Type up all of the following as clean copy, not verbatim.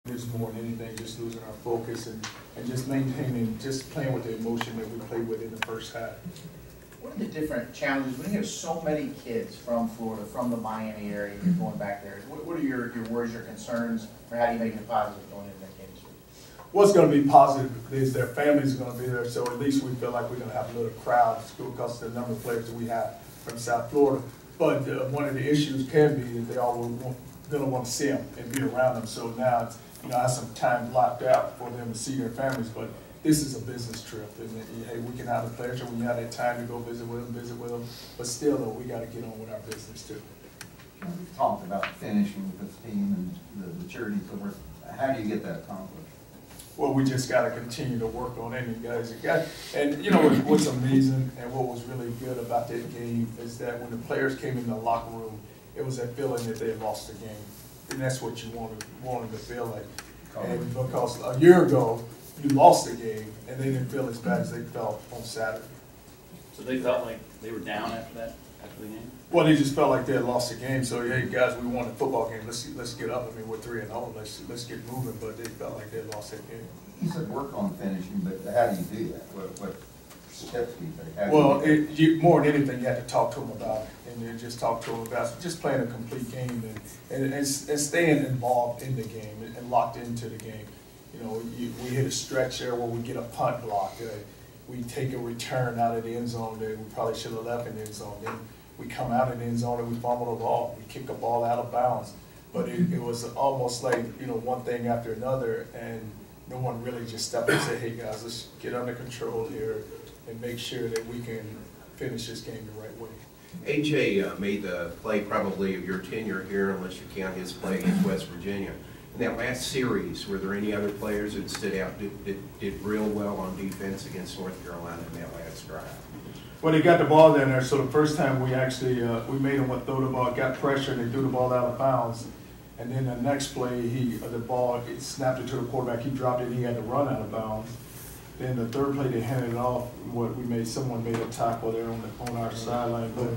It's more than anything, just losing our focus and just maintaining, just playing with the emotion that we played with in the first half. What are the different challenges when you have so many kids from Florida, from the Miami area, and you're going back there? What are your worries, your concerns, or how do you make it positive going into that game? What's going to be positive is their families are going to be there, so at least we feel like we're going to have a little crowd because of the number of players that we have from South Florida. But one of the issues can be that they all going to want to see them and be around them. So now it's, I have some time blocked out for them to see their families, but this is a business trip, and hey, we can have the pleasure when you have that time to go visit with them, but still, though, we got to get on with our business too. We've talked about finishing with this team and the charity tour. How do you get that accomplished? Well, we just got to continue to work on it, and guys. And what's amazing and what was really good about that game is that when the players came in the locker room, it was that feeling that they had lost the game, and that's what you wanted to feel like. And because a year ago, you lost the game, and they didn't feel as bad as they felt on Saturday. So they felt like they were down after the game? Well, they just felt like they had lost the game. So, hey, guys, we won a football game. Let's get up. I mean, we're 3-0. Let's get moving. But they felt like they had lost that game. You said work on finishing, but how do you do that? What steps do you take? Well, more than anything, you have to talk to them about it, and then just talk to them about just playing a complete game and staying involved in the game and locked into the game. We hit a stretch there where we get a punt block. We take a return out of the end zone that we probably should have left in the end zone. Then we come out of the end zone and we fumble the ball. We kick a ball out of bounds. But it was almost like, one thing after another, and no one really just stepped and said, hey, guys, let's get under control here and make sure that we can finish this game the right way. AJ made the play probably of your tenure here, unless you count his play against West Virginia. In that last series, were there any other players that stood out, did real well on defense against North Carolina in that last drive? Well, they got the ball down there, so the first time we actually we made them throw the ball, got pressure, and they threw the ball out of bounds. And then the next play, the ball snapped it to the quarterback. He dropped it. He had to run out of bounds. Then the third play, they handed it off. Someone made a tackle there on our sideline. But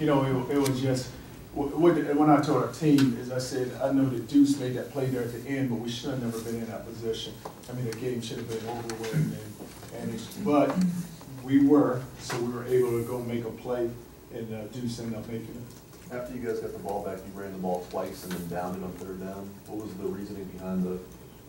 it was just. When I told our team, as I said, I know that Deuce made that play there at the end, but we should have never been in that position. I mean, the game should have been over with. But we were, so we were able to go make a play, and Deuce ended up making it. After you guys got the ball back, you ran the ball twice and then downed it on third down. What was the reasoning behind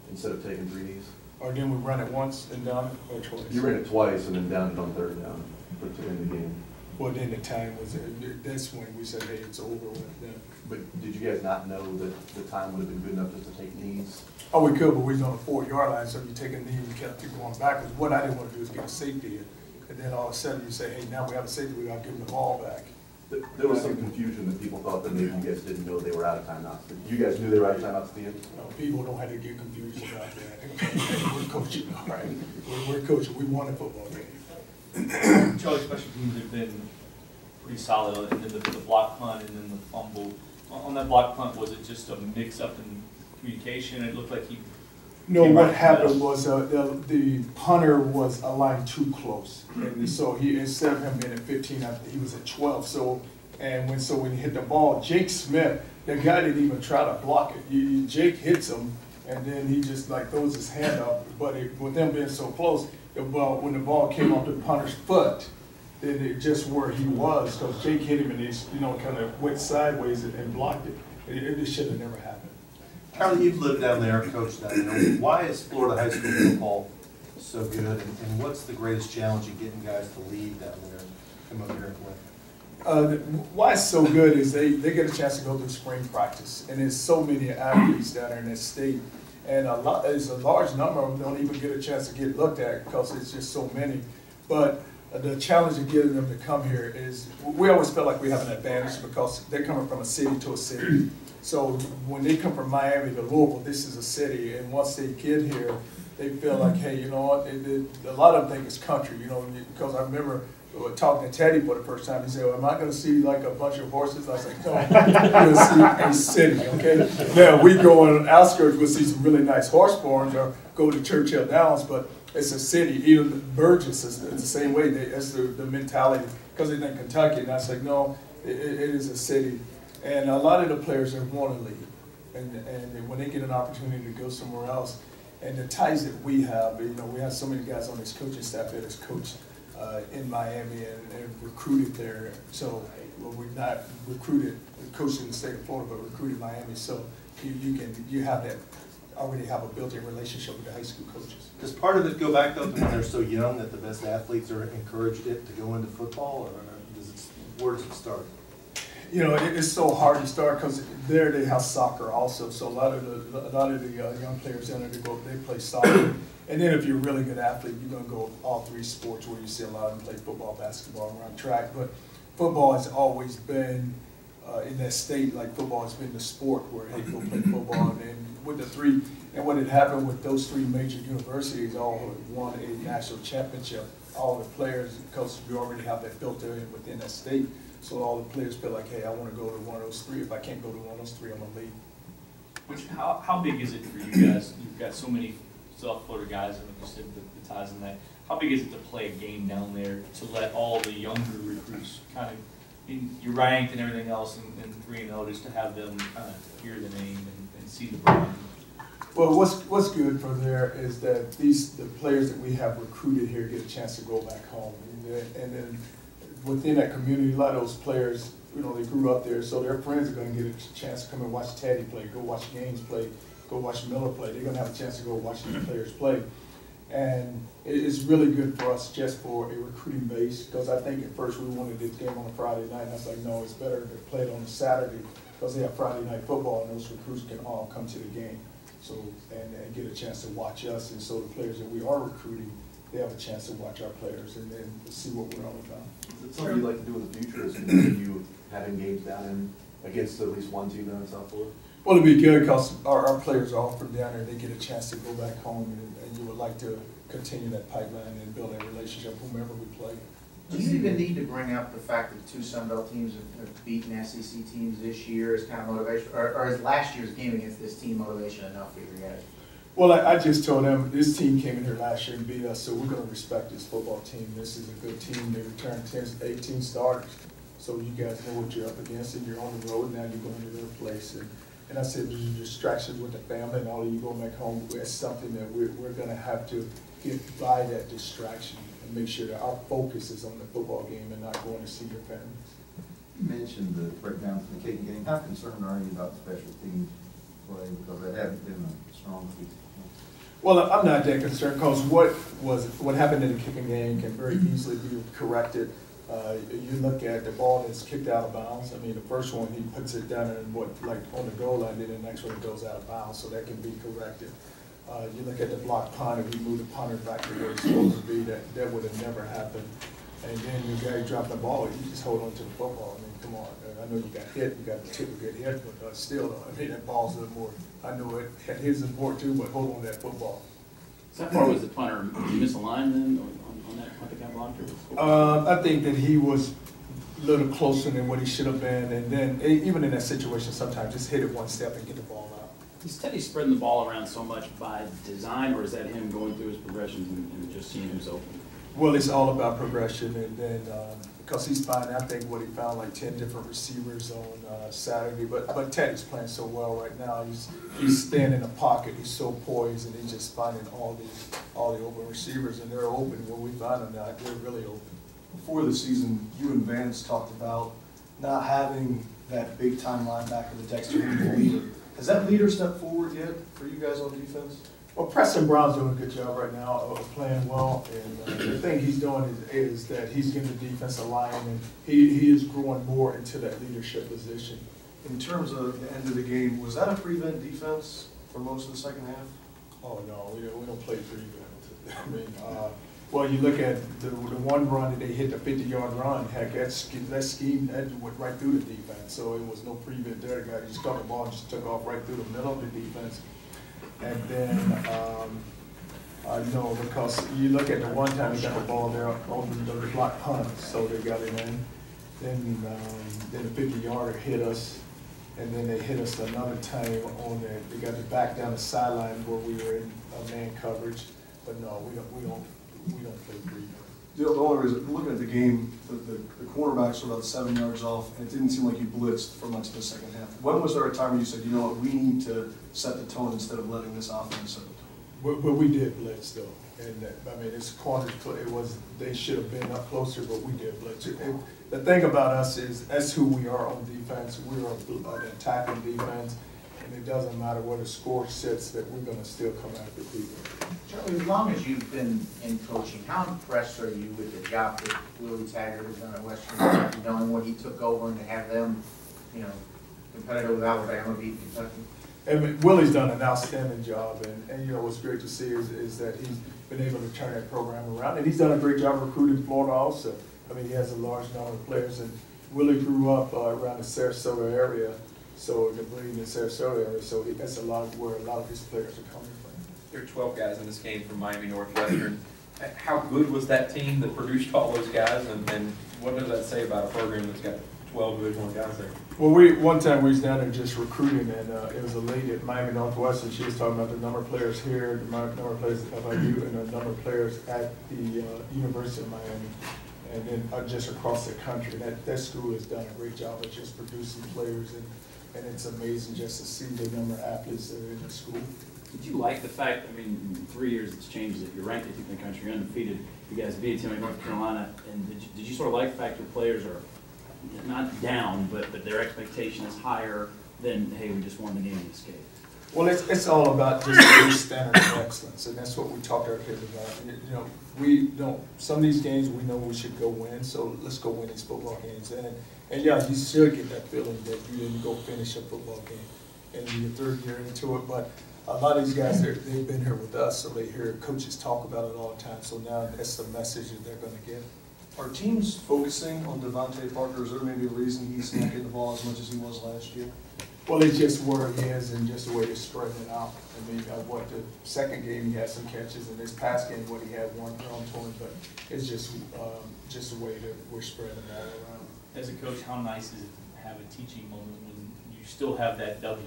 instead of taking 3Ds? Or then we run it once and down it, or twice? You ran it twice and then downed it on third down to end the game. Well, then the time was, that's when we said, hey, it's over with them. But did you guys not know that the time would have been good enough just to take knees? Oh, we could, but we was on the 4-yard line, so you take a knee and kept going backwards. What I didn't want to do is get a safety in. And then all of a sudden you say, hey, now we have a safety, we got to give them the ball back. There was some confusion that people thought that maybe you guys didn't know they were out of timeouts. You guys knew they were out of timeouts at the end? No, people don't have to get confused about that. We're coaching, all right? We're coaching. We won a football game. Charlie, special teams have been pretty solid, and then the block punt and then the fumble. On that block punt, was it just a mix-up in communication? It looked like he... No, what happened was the punter was aligned too close, and so instead of him being at 15, he was at 12. So when he hit the ball, Jake Smith, the guy didn't even try to block it. Jake hits him, and then he just throws his hand up. But with them being so close, when the ball came off the punter's foot, then it just where he was, because Jake hit him and he kind of went sideways and blocked it. It should have never happened. Charlie, you've lived down there, coached down there. Why is Florida high school football so good, and what's the greatest challenge in getting guys to leave down there and come up here and play? Why it's so good is they get a chance to go through spring practice, and there's so many athletes down there in that state, and there's a large number of them don't even get a chance to get looked at because it's just so many. But the challenge of getting them to come here is we always feel like we have an advantage because they're coming from a city to a city. So when they come from Miami to Louisville, this is a city, and once they get here, they feel like, hey, you know what? A lot of them think it's country, because I remember talking to Teddy for the first time. He said, well, am I going to see like a bunch of horses? I was like, no, you're going to see a city, okay? Now, we go on the outskirts, we'll see some really nice horse barns or go to Churchill Downs, but it's a city. Even Burgess is the same way. That's the mentality, because they think Kentucky, and I was like, no, it is a city. And a lot of the players want to leave. And then when they get an opportunity to go somewhere else, and the ties that we have, you know, we have so many guys on this coaching staff that has coached in Miami and recruited there. So well, we've not recruited, coached in the state of Florida, but recruited Miami. So you have that, already have a built-in relationship with the high school coaches. Does part of it go back though to when they're so young that the best athletes are encouraged it to go into football, or where does it start? You know, it's so hard to start because there they have soccer also. So a lot of the young players down there, they play soccer. And then if you're a really good athlete, you're going to go all three sports where you see a lot of them play football, basketball, run track. But football has always been, in that state, like football has been the sport where, hey, go play football. And with the three, and what had happened with those three major universities, all won a national championship. All the players, because you already have that built in within that state. So all the players feel like, hey, I want to go to one of those three. If I can't go to one of those three, I'm going to leave. How big is it for you guys? You've got so many South Florida guys, and like you said, the ties in that. How big is it to play a game down there to let all the younger recruits kind of, you're ranked and everything else, and 3-0, just to have them kind of hear the name and see the brand? Well, what's good for there is that the players that we have recruited here get a chance to go back home, and then within that community, a lot of those players, you know, they grew up there, so their friends are going to get a chance to come and watch Teddy play, go watch Gaines play, go watch Miller play. They're going to have a chance to go watch these players play. And it's really good for us just for a recruiting base, because I think at first we wanted this game on a Friday night, and I was like, no, it's better to play it on a Saturday, because they have Friday night football, and those recruits can all come to the game. So, and get a chance to watch us, and so the players that we are recruiting, they have a chance to watch our players and then see what we're all about. Is it something you'd like to do in the future, is continue having games down in, against at least one team down in South Florida? Well, it'd be good because our players are all from down there. They get a chance to go back home, and you would like to continue that pipeline and build a relationship whomever we play. Do you even need to bring up the fact that two Sun Belt teams have beaten SEC teams this year as kind of motivation, or is last year's game against this team motivation enough for you guys? Well, I just told them this team came in here last year and beat us, so we're going to respect this football team. This is a good team. They returned 18 starters, so you guys know what you're up against, and you're on the road now. You're going to their place, and I said there's distractions with the family and all of you going back home. It's something that we're going to have to get by that distraction and make sure that our focus is on the football game and not going to see your families. You mentioned the breakdowns in the kicking game. How concerned are you about special teams play, because that hasn't been a strong piece? Well, I'm not that concerned, because what happened in the kicking game can very easily be corrected. You look at the ball that's kicked out of bounds. I mean, the first one, he puts it down and like on the goal line, then the next one goes out of bounds, so that can be corrected. You look at the block punt, if we move the punter back to where it's supposed to be, that would have never happened. And then the guy dropped the ball, you just hold on to the football. I mean, come on. I know you got hit, you got the tip of get hit, but still, I mean, that ball's a little more. I know it his is more too, but hold on to that football. So how far was the punter? Did he miss a line then on that punt that got blocked? I think that he was a little closer than what he should have been, and then even in that situation, sometimes just hit it one step and get the ball out. Is Teddy spreading the ball around so much by design, or is that him going through his progressions and just seeing who's open? Well, it's all about progression, and then because he's finding, I think what he found like 10 different receivers on Saturday. But Teddy's playing so well right now. He's staying in the pocket. He's so poised, and he's just finding all the open receivers, and they're open. When we find them now, they're really open. Before the season, you and Vance talked about not having that big time linebacker, the Dexter leader. Has that leader stepped forward yet for you guys on defense? Well, Preston Brown's doing a good job right now of playing well, and the thing he's doing is that he's getting the defensive line, and he is growing more into that leadership position. In terms of the end of the game, was that a prevent defense for most of the second half? Oh, no, we don't play prevent. I mean, well, you look at the one run that they hit, the 50-yard run, heck, that scheme went right through the defense, so it was no prevent there. The guy just caught the ball and just took off right through the middle of the defense. And then, no, because you look at the one time he got the ball there on the block punt, so they got it in. Then the 50-yarder hit us, and then they hit us another time on that. They got it back down the sideline where we were in man coverage. But no, we don't play prevent. The only reason, looking at the game, the cornerbacks were about 7 yards off, and it didn't seem like you blitzed for much of the second half. When was there a time where you said, you know what, we need to set the tone instead of letting this offense set the tone? But we did blitz though, and I mean, it's corners, it was, they should have been up closer, but we did blitz. The thing about us is, that's who we are on defense. We are an attacking defense, and it doesn't matter where the score sits, that we're gonna still come after people. Charlie, as long as you've been in coaching, how impressed are you with the job that Willie Taggart has done at Western Kentucky, knowing when he took over and to have them, you know, competitive with Alabama, beat Kentucky? And Willie's done an outstanding job, and you know, what's great to see is that he's been able to turn that program around, and he's done a great job recruiting Florida also. I mean, he has a large number of players, and Willie grew up around the Sarasota area, so the Green and Sarasota area, so that's a lot of where a lot of his players are coming from. There are 12 guys in this game from Miami Northwestern. How good was that team that produced all those guys, and what does that say about a program that's got 12 Division I guys there? Well, one time we was down there just recruiting, and it was a lady at Miami Northwestern. She was talking about the number of players here, the number of players at FIU, and the number of players at the University of Miami, and then just across the country. That school has done a great job of just producing players, and it's amazing just to see the number of athletes that are in the school. Did you like the fact, I mean, in 3 years it's changed, that you're ranked 18th in the country, you're undefeated, you guys beat a team like North Carolina, and did you sort of like the fact your players are not down, but their expectation is higher than, hey, we just won the game in this game? Well, it's all about just the standard of excellence, and that's what we talked to our kids about. You know, we don't, some of these games we know we should go win, so let's go win these football games. And yeah, you should get that feeling that you didn't go finish a football game in your third year into it, but a lot of these guys, they've been here with us, so they hear coaches talk about it all the time, so now that's the message that they're going to get. Are teams focusing on Devontae Parker? Is there maybe a reason he's not getting the ball as much as he was last year? Well, it's just where he is and just the way they're spreading it out. I mean, what the second game he had some catches, and this past game what he had one thrown to him, but it's just the way that we're spreading that around. As a coach, how nice is it to have a teaching moment when you still have that W,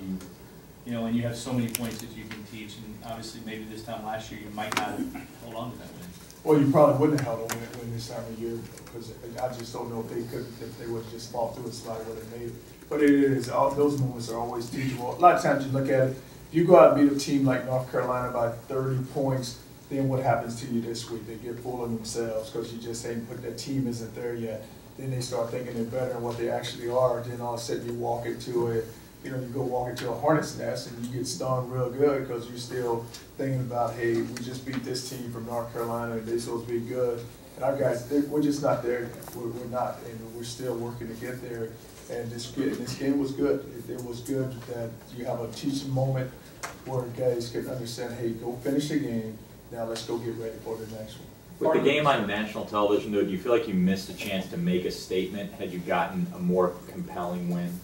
you know, and you have so many points that you can teach, and obviously maybe this time last year you might not have held on to that win. Well, you probably wouldn't have held on win this time of year, because I just don't know if they would just fall through a slide would have made it. But it is, all those moments are always teachable. A lot of times you look at it, if you go out and beat a team like North Carolina by 30 points, then what happens to you this week? They get full of themselves because you just ain't put, that team isn't there yet. Then they start thinking they're better than what they actually are. Then all of a sudden you walk into it, you know, you go walk into a hornet's nest and you get stung real good because you're still thinking about, hey, we just beat this team from North Carolina, they're supposed to be good. And our guys, we're just not there yet. We're not, and we're still working to get there. And this game was good. It was good that you have a teaching moment where guys can understand, hey, go finish the game, now let's go get ready for the next one. With the game on national television, though, do you feel like you missed a chance to make a statement had you gotten a more compelling win?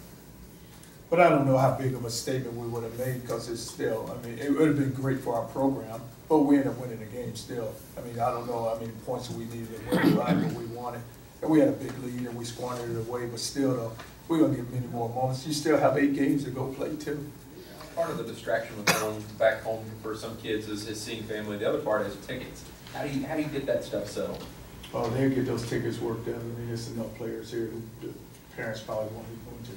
But I don't know how big of a statement we would have made because it's still, I mean, it would have been great for our program, but we ended up winning the game still. I mean, I don't know how many points we needed to win, right, but we wanted. And we had a big lead and we squandered it away, but still, though, we're going to get many more moments. You still have 8 games to go play, too. Part of the distraction with going back home for some kids is seeing family. The other part is tickets. How do you get that stuff settled? Oh, they'll get those tickets worked out. I mean, there's enough players here who the parents probably won't be going to.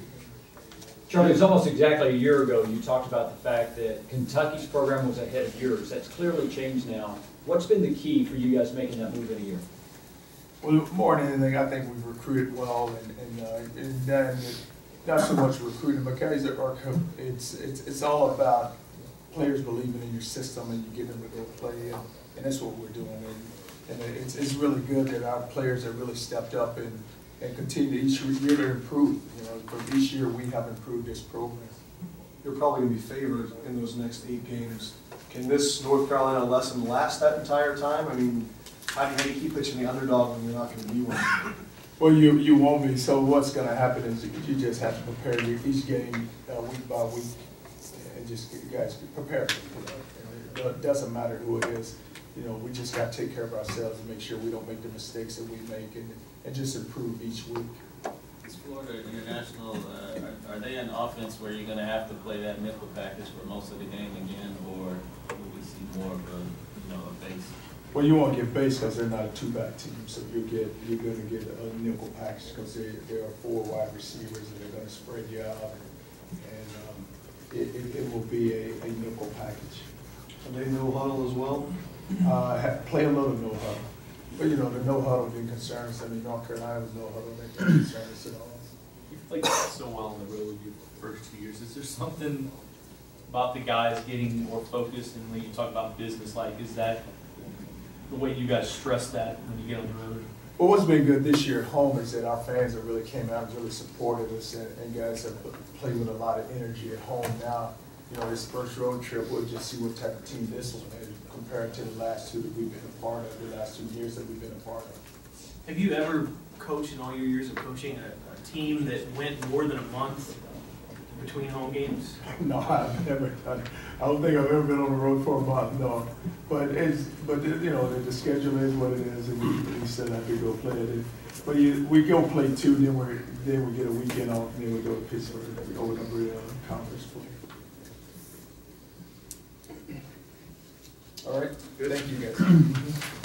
Charlie, it's almost exactly a year ago you talked about the fact that Kentucky's program was ahead of yours. That's clearly changed now. What's been the key for you guys making that move in a year? Well, more than anything, I think we've recruited well, and then not so much recruiting, but guys that are, it's all about players believing in your system and you get them to go play, and that's what we're doing. And it's really good that our players have really stepped up and continue each year to improve. You know, from each year we have improved this program. You're probably going to be favored in those next 8 games. Can this North Carolina lesson last that entire time? I mean, how do you keep pitching the underdog when you're not going to be one? Well, you won't be. So what's going to happen is you just have to prepare each game week by week, and just you guys prepare. You know, it doesn't matter who it is. You know, we just got to take care of ourselves and make sure we don't make the mistakes that we make, and just improve each week. Is Florida International, are they an offense where you're going to have to play that nickel package for most of the game again, or will we see more of a, a base? Well, you won't get base because they're not a two-back team, so you're gonna get a nickel package because there are 4 wide receivers and they're gonna spread you out. And it will be a nickel package. And they no huddle as well? Play a little no huddle. But you know, the no huddle didn't concern us. I mean, North Carolina was no huddle, they didn't concern us at all. You played so well on the road your first 2 years. Is there something about the guys getting more focused, and when you talk about business, like, is that the way you guys stress that when you get on the road? Well, what's been good this year at home is that our fans have really came out and really supported us, and guys have played with a lot of energy at home. Now, you know, this first road trip, we'll just see what type of team this one is compared to the last 2 that we've been a part of, the last 2 years that we've been a part of. Have you ever coached in all your years of coaching a team that went more than a month between home games? No, I've never done it. I don't think I've ever been on the road for a month, no. But you know, the schedule is what it is, and we still have to go play it. But we go play 2, then we get a weekend off, and then we go to Pittsburgh, and then we open up real conference play. All right, thank you guys.